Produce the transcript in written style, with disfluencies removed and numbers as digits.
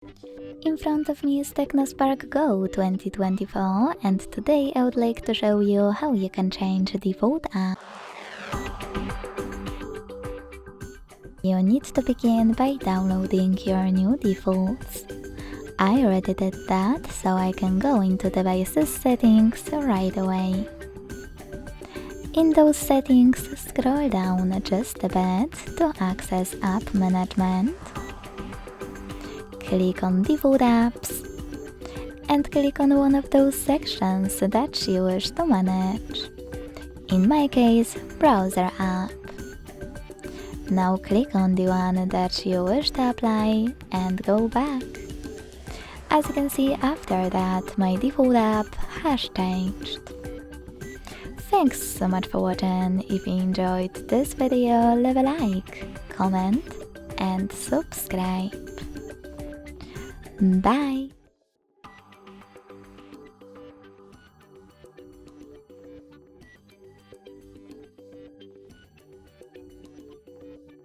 In front of me is Tecno Spark Go 2024, and today I would like to show you how you can change default app. You need to begin by downloading your new defaults. I already did that, so I can go into devices settings right away. In those settings, scroll down just a bit to access app management. Click on default apps and click on one of those sections that you wish to manage. In my case, browser app. Now click on the one that you wish to apply and go back. As you can see, after that, my default app has changed. Thanks so much for watching. If you enjoyed this video, leave a like, comment and subscribe. Bye!